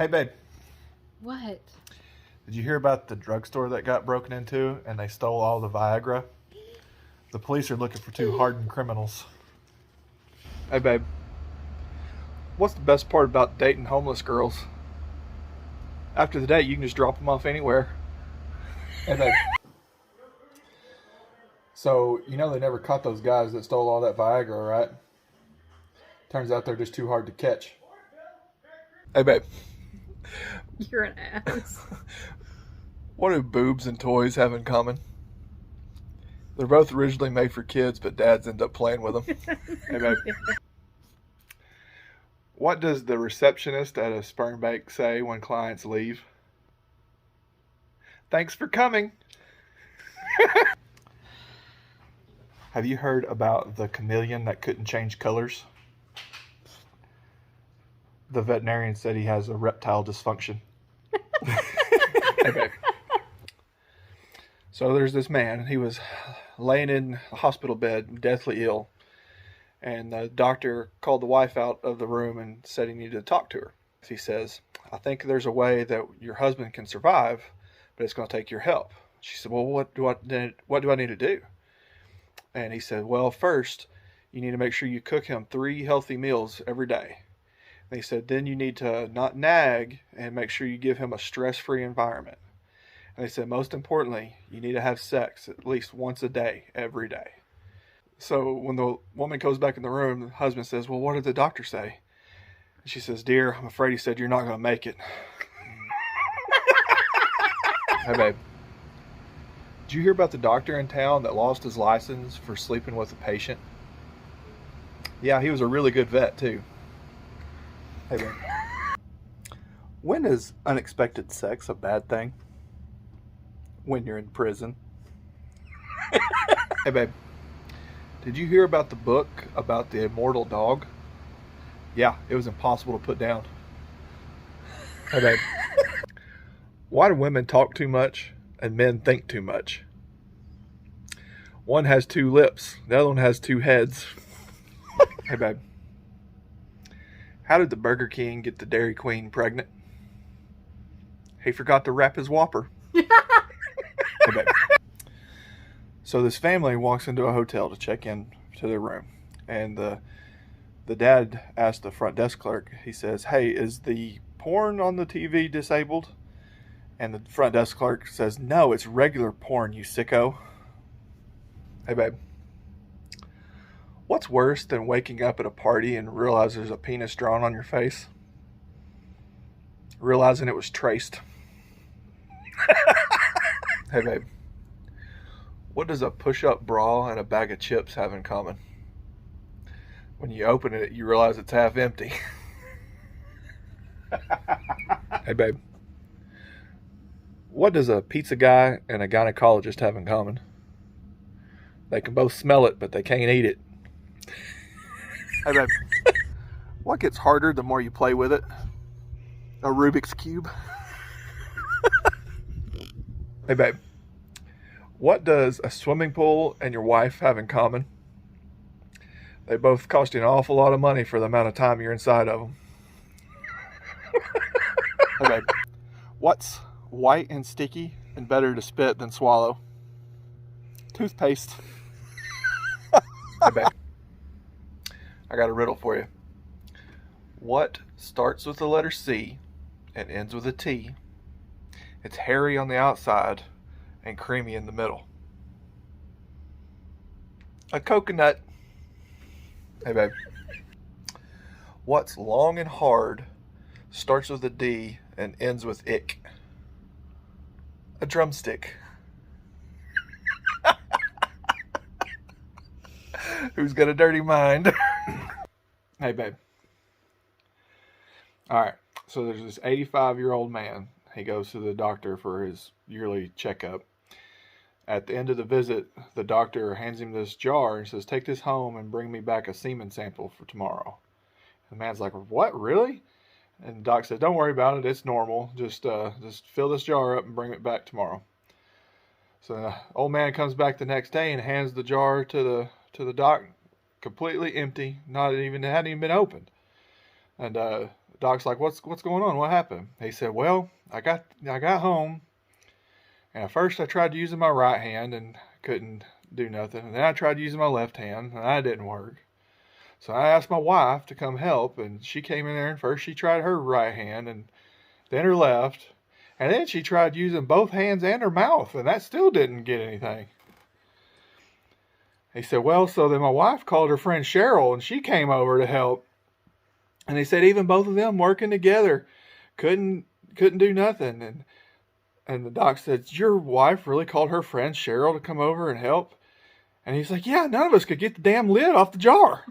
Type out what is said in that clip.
Hey, babe. What? Did you hear about the drugstore that got broken into and they stole all the Viagra? The police are looking for two hardened criminals. Hey, babe. What's the best part about dating homeless girls? After the date, you can just drop them off anywhere. Hey, babe. So, you know they never caught those guys that stole all that Viagra, right? Turns out they're just too hard to catch. Hey, babe. You're an ass. What do boobs and toys have in common? They're both originally made for kids, but dads end up playing with them. Hey, babe. What does the receptionist at a sperm bank say when clients leave? Thanks for coming. Have you heard about the chameleon that couldn't change colors? The veterinarian said he has a reptile dysfunction. Hey, babe. So there's this man. He was laying in a hospital bed, deathly ill. And the doctor called the wife out of the room and said he needed to talk to her. He says, I think there's a way that your husband can survive, but it's going to take your help. She said, well, what do I need to do? And he said, well, first, you need to make sure you cook him 3 healthy meals every day. And he said, then you need to not nag and make sure you give him a stress-free environment. And they said, most importantly, you need to have sex at least once a day, every day. So when the woman goes back in the room, the husband says, well, what did the doctor say? And she says, dear, I'm afraid he said you're not going to make it. Hey, babe. Did you hear about the doctor in town that lost his license for sleeping with a patient? Yeah, he was a really good vet, too. Hey, babe. When is unexpected sex a bad thing? When you're in prison. Hey, babe. Did you hear about the book about the immortal dog? Yeah, it was impossible to put down. Hey, babe. Why do women talk too much and men think too much? One has 2 lips, the other one has 2 heads. Hey, babe. How did the Burger King get the Dairy Queen pregnant? He forgot to wrap his Whopper. Hey, babe. So this family walks into a hotel to check in to their room. And the dad asked the front desk clerk, he says, hey, is the porn on the TV disabled? And the front desk clerk says, no, it's regular porn, you sicko. Hey, babe. What's worse than waking up at a party and realize there's a penis drawn on your face? Realizing it was traced. Hey, babe. What does a push-up bra and a bag of chips have in common? When you open it, you realize it's half empty. Hey, babe. What does a pizza guy and a gynecologist have in common? They can both smell it, but they can't eat it. Hey, babe. What gets harder the more you play with it? A Rubik's Cube? Hey, babe. What does a swimming pool and your wife have in common? They both cost you an awful lot of money for the amount of time you're inside of them. Hey, babe. What's white and sticky and better to spit than swallow? Toothpaste. Hey, babe. I got a riddle for you. What starts with the letter C and ends with a T? It's hairy on the outside and creamy in the middle. A coconut. Hey, babe. What's long and hard, starts with a D and ends with ick? A drumstick. Who's got a dirty mind? Hey, babe. All right. So there's this 85-year-old man. He goes to the doctor for his yearly checkup. At the end of the visit, the doctor hands him this jar and says, take this home and bring me back a semen sample for tomorrow. And the man's like, what, really? And the doc said, don't worry about it. It's normal. Just fill this jar up and bring it back tomorrow. So the old man comes back the next day and hands the jar to the doc, completely empty. It hadn't even been opened. And the doc's like, what's going on? What happened? He said, well, I got home, and at first I tried using my right hand and couldn't do nothing. And then I tried using my left hand, and that didn't work. So I asked my wife to come help, and she came in there, and first she tried her right hand, and then her left, and then she tried using both hands and her mouth, and that still didn't get anything. He said, well, so then my wife called her friend Cheryl, and she came over to help. And he said even both of them working together couldn't do nothing. And the doc said, your wife really called her friend Cheryl to come over and help? And he's like, yeah, none of us could get the damn lid off the jar.